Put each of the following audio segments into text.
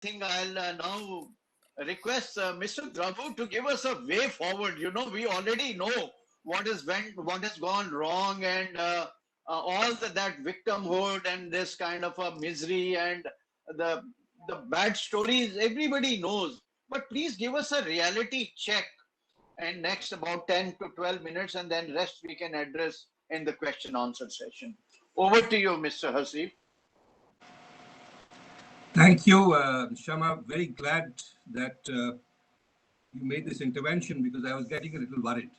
think I'll now request Mr. Dravu to give us a way forward. You know, we already know what has gone wrong, and all that victimhood and this kind of a misery and the the bad stories. Everybody knows, but please give us a reality check. And next about 10 to 12 minutes, and then rest we can address in the question answer session. Over to you, Mr. Hasif. Thank you, Shama. Very glad that you made this intervention because I was getting a little worried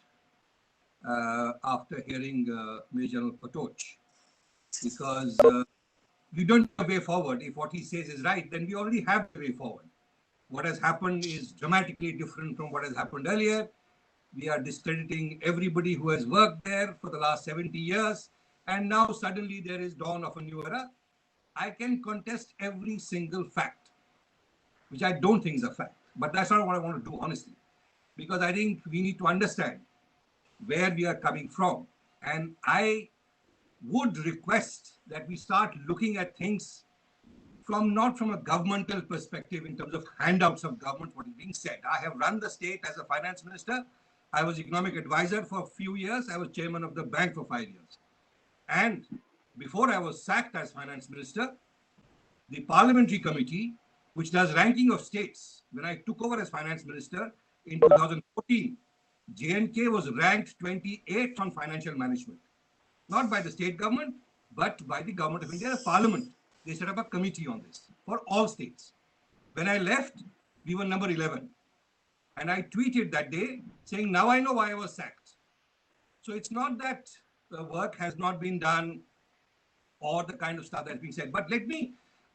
after hearing Major General Patoch. Because we don't have a way forward. If what he says is right, then we already have a way forward. What has happened is dramatically different from what has happened earlier. We are discrediting everybody who has worked there for the last 70 years. And now suddenly there is dawn of a new era. I can contest every single fact, which I don't think is a fact. But that's not what I want to do, honestly. Because I think we need to understand where we are coming from. And I would request that we start looking at things from not from a governmental perspective in terms of handouts of government, what is being said. I have run the state as a finance minister. I was economic advisor for a few years. I was chairman of the bank for 5 years. And before I was sacked as finance minister, the parliamentary committee, which does ranking of states, when I took over as finance minister in 2014, J&K was ranked 28th on financial management. Not by the state government, but by the government of India, the parliament. They set up a committee on this for all states. When I left, we were number 11. And I tweeted that day saying, now I know why I was sacked. So it's not that the work has not been done or the kind of stuff that's being said. But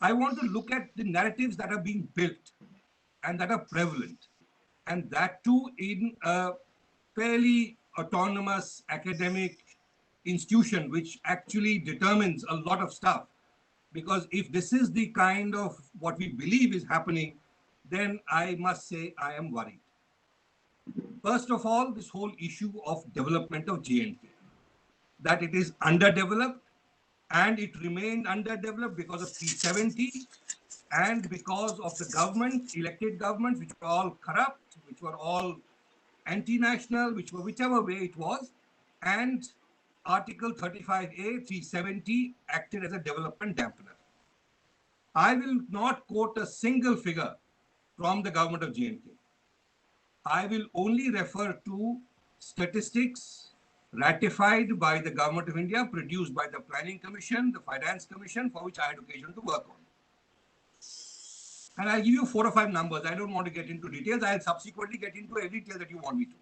I want to look at the narratives that are being built and that are prevalent. And that too in a fairly autonomous academic institution, which actually determines a lot of stuff. Because if this is the kind of what we believe is happening, then I must say I am worried. First of all, this whole issue of development of J&K, that it is underdeveloped and it remained underdeveloped because of 370 and because of the government, elected governments, which were all corrupt, which were all anti-national, which were whichever way it was, and Article 35A, 370 acted as a development dampener. I will not quote a single figure from the government of J&K. I will only refer to statistics ratified by the government of India, produced by the Planning Commission, the Finance Commission, for which I had occasion to work on. And I'll give you 4 or 5 numbers. I don't want to get into details. I'll subsequently get into every detail that you want me to.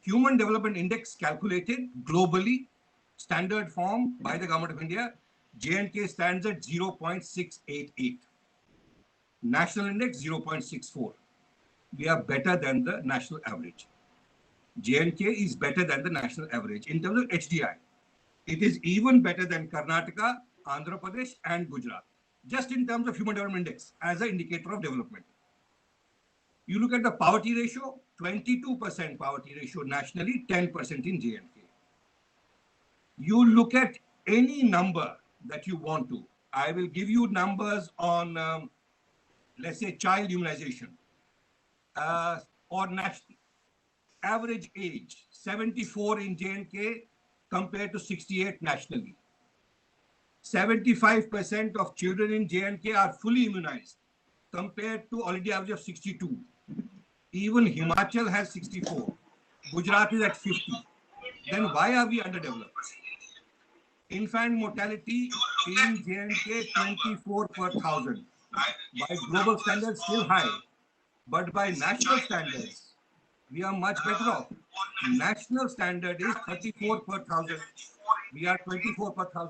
Human Development Index calculated globally, standard form by the government of India, J&K stands at 0.688. National Index 0.64. We are better than the national average. J&K is better than the national average in terms of HDI. It is even better than Karnataka, Andhra Pradesh, and Gujarat, just in terms of Human Development Index as an indicator of development. You look at the poverty ratio, 22% poverty ratio nationally, 10% in J&K. You look at any number that you want to. I will give you numbers on, let's say, child immunization or national average age, 74 in J&K compared to 68 nationally. 75% of children in J&K are fully immunized compared to already average of 62. Even Himachal has 64. Gujarat is at 50. Then why are we underdeveloped? Infant mortality in J&K 24 per 1,000. By global standards, still high. But by national standards, we are much better off. National standard is 34 per 1,000. We are 24 per 1,000.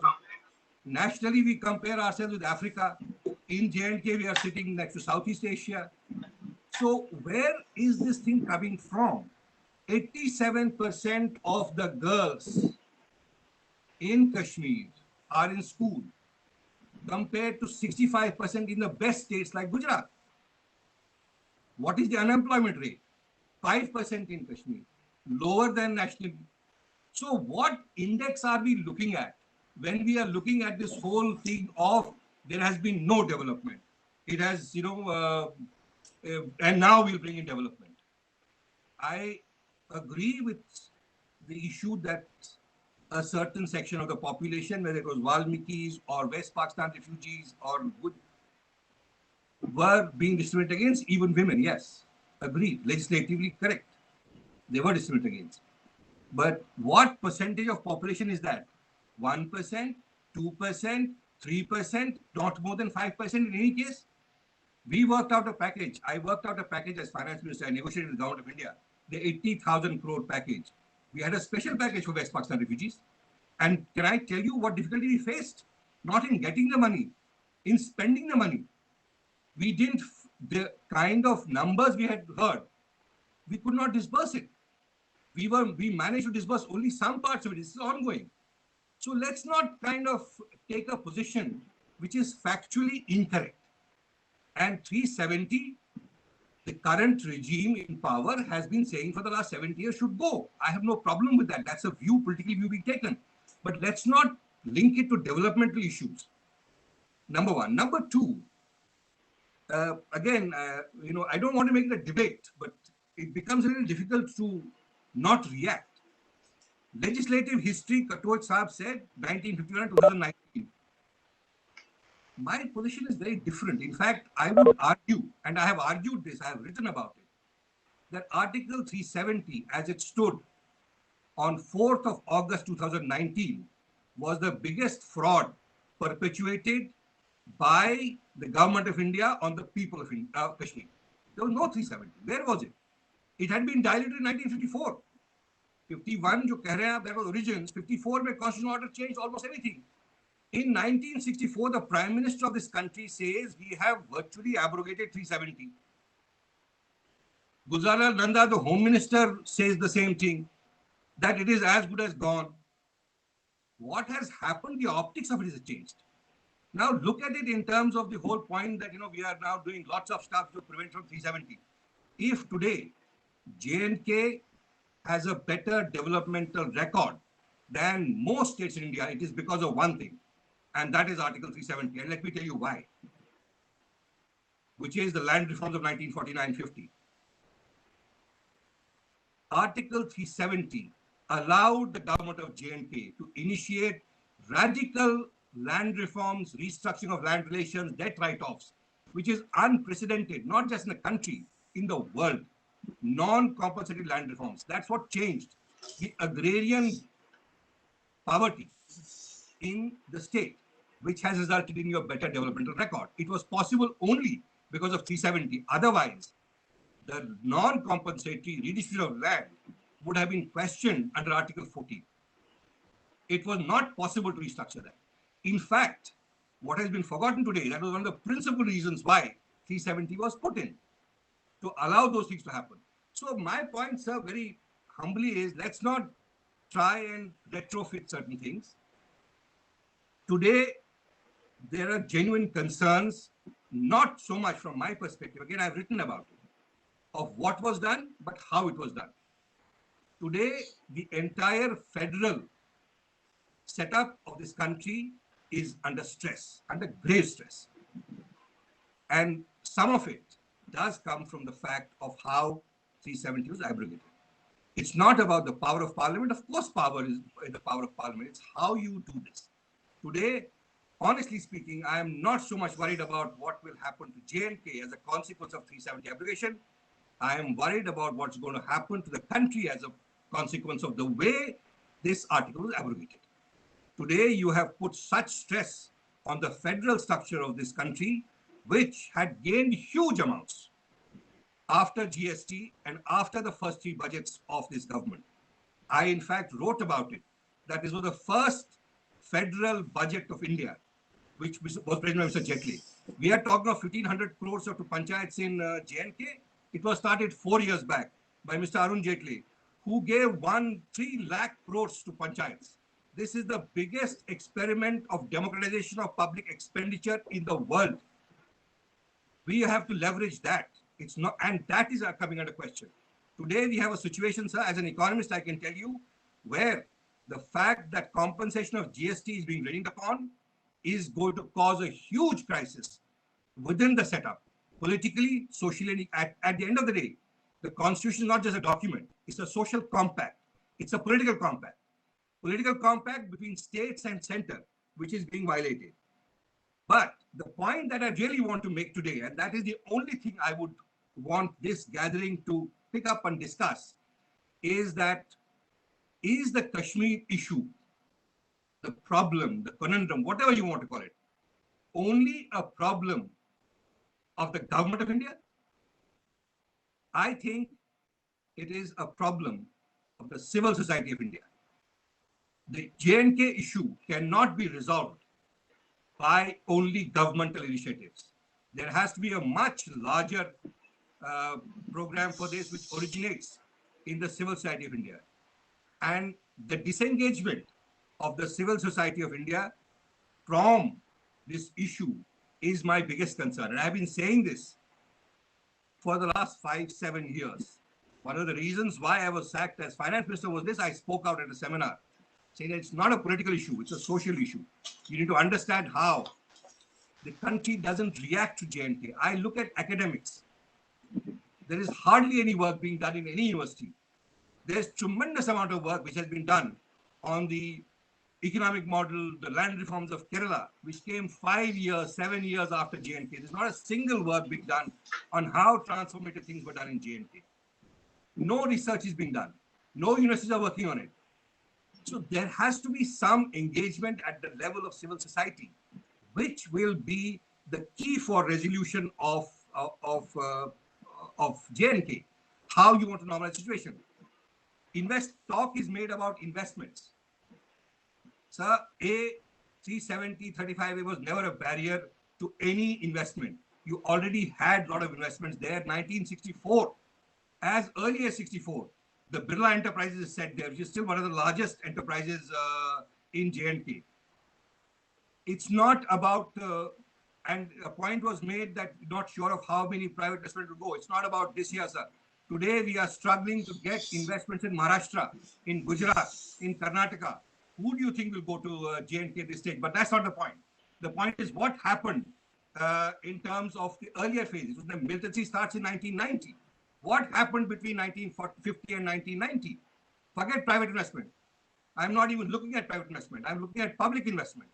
Nationally, we compare ourselves with Africa. In J&K, we are sitting next to Southeast Asia. So where is this thing coming from? 87% of the girls in Kashmir are in school compared to 65% in the best states like Gujarat. What is the unemployment rate? 5% in Kashmir, lower than national. So what index are we looking at when we are looking at this whole thing of there has been no development? It has, and now we'll bring in development. I agree with the issue that a certain section of the population, whether it was Valmikis or West Pakistan refugees or were being discriminated against, even women. Yes, agreed, legislatively correct. They were discriminated against. But what percentage of population is that? 1%, 2%, 3%, not more than 5% in any case? We worked out a package. I worked out a package as finance minister. I negotiated with the government of India, the 80,000 crore package. We had a special package for West Pakistan refugees. And can I tell you what difficulty we faced? Not in getting the money, in spending the money. We didn't, the kind of numbers we had heard, we could not disburse it. We managed to disburse only some parts of it. This is ongoing. So let's not kind of take a position which is factually incorrect. And 370, the current regime in power has been saying for the last 70 years should go. I have no problem with that. That's a view, political view being taken. But let's not link it to developmental issues. Number one. Number two, again, I don't want to make it a debate, but it becomes a little difficult to not react. Legislative history, Katoch Saab said 1951 and 2019. My position is very different. In fact, I would argue, and I have argued this, I have written about it, that Article 370, as it stood on 4th of August 2019, was the biggest fraud perpetuated by the government of India on the people of Kashmir. There was no 370. Where was it? It had been diluted in 1954. 51, जो कह रहे हैं, that was origins. 54 में constitutional order changed almost everything. In 1964, the Prime Minister of this country says we have virtually abrogated 370. Gulzar Nanda, the Home Minister, says the same thing, that it is as good as gone. What has happened? The optics of it has changed. Now look at it in terms of the whole point that we are now doing lots of stuff to prevent from 370. If today J&K has a better developmental record than most states in India, it is because of one thing, and that is Article 370. And let me tell you why, which is the land reforms of 1949-50. Article 370 allowed the government of J&K to initiate radical land reforms, restructuring of land relations, debt write-offs, which is unprecedented, not just in the country, in the world. Non-compulsory land reforms. That's what changed the agrarian poverty in the state, which has resulted in your better developmental record. It was possible only because of 370. Otherwise, the non-compensatory redistribution of land would have been questioned under Article 14. It was not possible to restructure that. In fact, what has been forgotten today, that was one of the principal reasons why 370 was put in, to allow those things to happen. So my point, sir, very humbly is, let's not try and retrofit certain things. Today, there are genuine concerns, not so much from my perspective, again, I've written about it, of what was done, but how it was done. Today, the entire federal setup of this country is under stress, under grave stress. And some of it does come from the fact of how 370 was abrogated. It's not about the power of parliament. Of course, power is the power of parliament. It's how you do this. Today, honestly speaking, I am not so much worried about what will happen to J&K as a consequence of 370 abrogation. I am worried about what's going to happen to the country as a consequence of the way this article was abrogated. Today, you have put such stress on the federal structure of this country, which had gained huge amounts after GST and after the first three budgets of this government. I, in fact, wrote about it, that this was the first federal budget of India, which was presented by Mr. Jaitley. We are talking of 1,500 crores to panchayats in J&K. It was started 4 years back by Mr. Arun Jaitley, who gave 3 lakh crores to panchayats. This is the biggest experiment of democratization of public expenditure in the world. We have to leverage that. It's not, and that is coming under question. Today, we have a situation, sir, as an economist, I can tell you, where the fact that compensation of GST is being rained upon is going to cause a huge crisis within the setup, politically, socially. At the end of the day, the constitution is not just a document, it's a social compact, it's a political compact between states and center, which is being violated. But the point that I really want to make today, and that is the only thing I would want this gathering to pick up and discuss, is that is the Kashmir issue, the problem, the conundrum, whatever you want to call it, only a problem of the government of India? I think it is a problem of the civil society of India. The J&K issue cannot be resolved by only governmental initiatives. There has to be a much larger program for this, which originates in the civil society of India. And the disengagement of the civil society of India from this issue is my biggest concern. And I've been saying this for the last 5-7 years. One of the reasons why I was sacked as finance minister was this. I spoke out at a seminar saying that it's not a political issue, it's a social issue. You need to understand how the country doesn't react to J&K. I look at academics. There is hardly any work being done in any university. There's tremendous amount of work which has been done on the economic model, the land reforms of Kerala, which came 5 years, 7 years after J&K. There's not a single work being done on how transformative things were done in J&K. No research is being done. No universities are working on it. So there has to be some engagement at the level of civil society, which will be the key for resolution of J&K. How you want to normalize the situation. Talk is made about investments. Sir, 370, 35A was never a barrier to any investment. You already had a lot of investments there. 1964, as early as 64, the Birla Enterprises is set there, which is still one of the largest enterprises in J&K. It's not about, and a point was made that not sure of how many private investment will go. It's not about this year, sir. Today, we are struggling to get investments in Maharashtra, in Gujarat, in Karnataka. Who do you think will go to J&K at this stage? But that's not the point. The point is what happened in terms of the earlier phases. The militancy starts in 1990. What happened between 1950 and 1990? Forget private investment. I'm not even looking at private investment. I'm looking at public investment.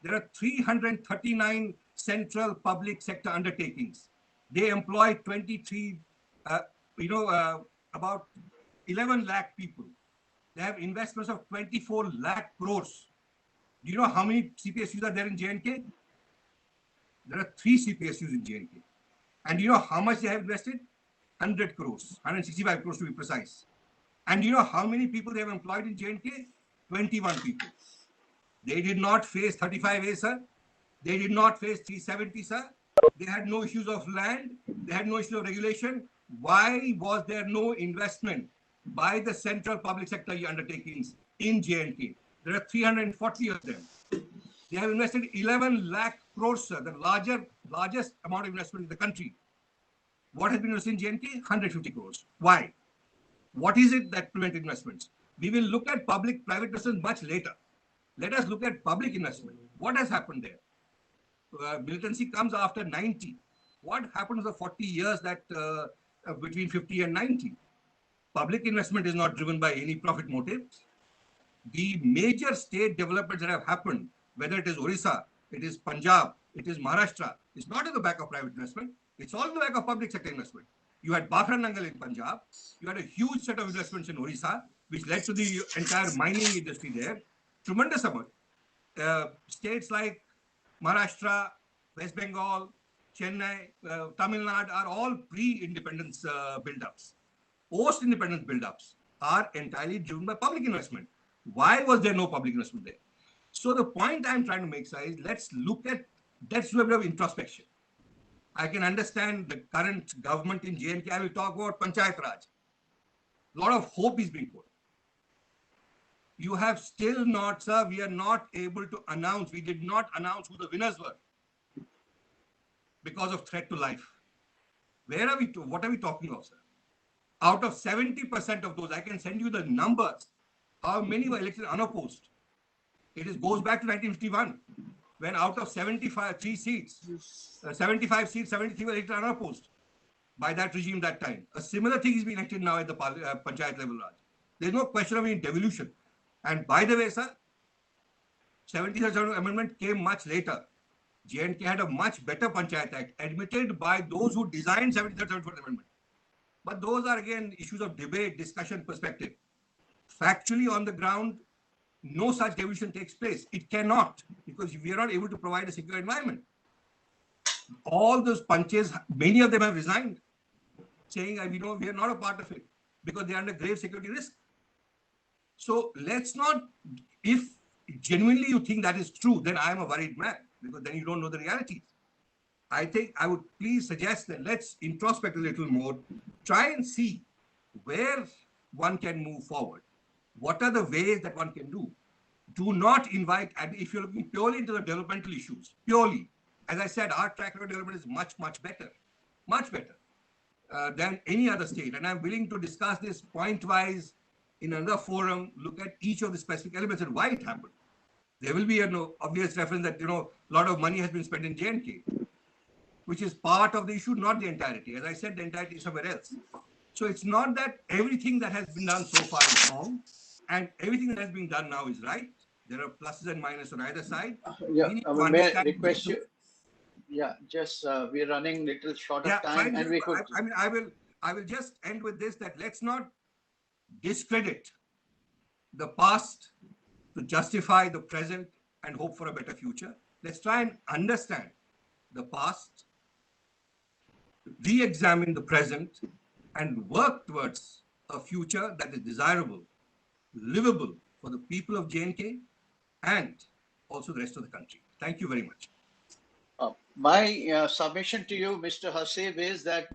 There are 339 central public sector undertakings. They employ 23, about 11 lakh people. They have investments of 24 lakh crores. Do you know how many CPSUs are there in J&K? There are 3 CPSUs in J&K. And do you know how much they have invested? 100 crores, 165 crores to be precise. And do you know how many people they have employed in J&K? 21 people. They did not face 35A, sir. They did not face 370, sir. They had no issues of land. They had no issue of regulation. Why was there no investment by the central public sector undertakings in J&K? There are 340 of them. They have invested 11 lakh crores, sir, the largest amount of investment in the country. What has been invested in J&K? 150 crores. Why? What is it that prevented investments? We will look at public-private investments much later. Let us look at public investment. What has happened there? Militancy comes after 90. What happened in the 40 years that between 50 and 90? Public investment is not driven by any profit motive. The major state developments that have happened, whether it is Orissa, it is Punjab, it is Maharashtra, it's not on the back of private investment. It's all on the back of public sector investment. You had Bhakra Nangal in Punjab. You had a huge set of investments in Orissa, which led to the entire mining industry there. Tremendous amount. States like Maharashtra, West Bengal, Chennai, Tamil Nadu are all pre-independence build-ups. Post-independence build-ups are entirely driven by public investment. Why was there no public investment there? So the point I'm trying to make, sir, is let's do a bit of introspection. I can understand the current government in J&K. I will talk about Panchayat Raj. A lot of hope is being put. You have still not, sir, we are not able to announce, we did not announce who the winners were because of threat to life. Where are we, what are we talking about, sir? Out of 70% of those, I can send you the numbers, how many were elected unopposed. It goes back to 1951, when out of 75 seats, 73 were elected unopposed by that regime that time. A similar thing is being enacted now at the Panchayat level, Raj. There's no question of any devolution. And by the way, sir, 73rd Amendment came much later. J&K had a much better Panchayat Act admitted by those who designed 73rd Amendment. But those are again issues of debate, discussion, perspective. Factually on the ground, no such devolution takes place. It cannot, because we are not able to provide a secure environment. All those punches, many of them have resigned, saying, we are not a part of it because they are under grave security risk. So let's not, if genuinely you think that is true, then I am a worried man, because then you don't know the realities. I think I would please suggest that let's introspect a little more, try and see where one can move forward. What are the ways that one can do? Do not invite, and if you're looking purely into the developmental issues, purely, as I said, our track record development is much better than any other state. And I'm willing to discuss this point-wise in another forum, look at each of the specific elements and why it happened. There will be an obvious reference that, a lot of money has been spent in J&K, which is part of the issue, not the entirety. As I said, the entirety is somewhere else. So it's not that everything that has been done so far is wrong and everything that has been done now is right. There are pluses and minuses on either side. Yeah, We need to may I understand request you? Yeah, just we're running little short of time, fine. and we could. I will just end with this: that let's not discredit the past to justify the present and hope for a better future. Let's try and understand the past, re-examine the present, and work towards a future that is desirable, livable for the people of J&K and also the rest of the country. Thank you very much. My submission to you, Mr. Hasib, is that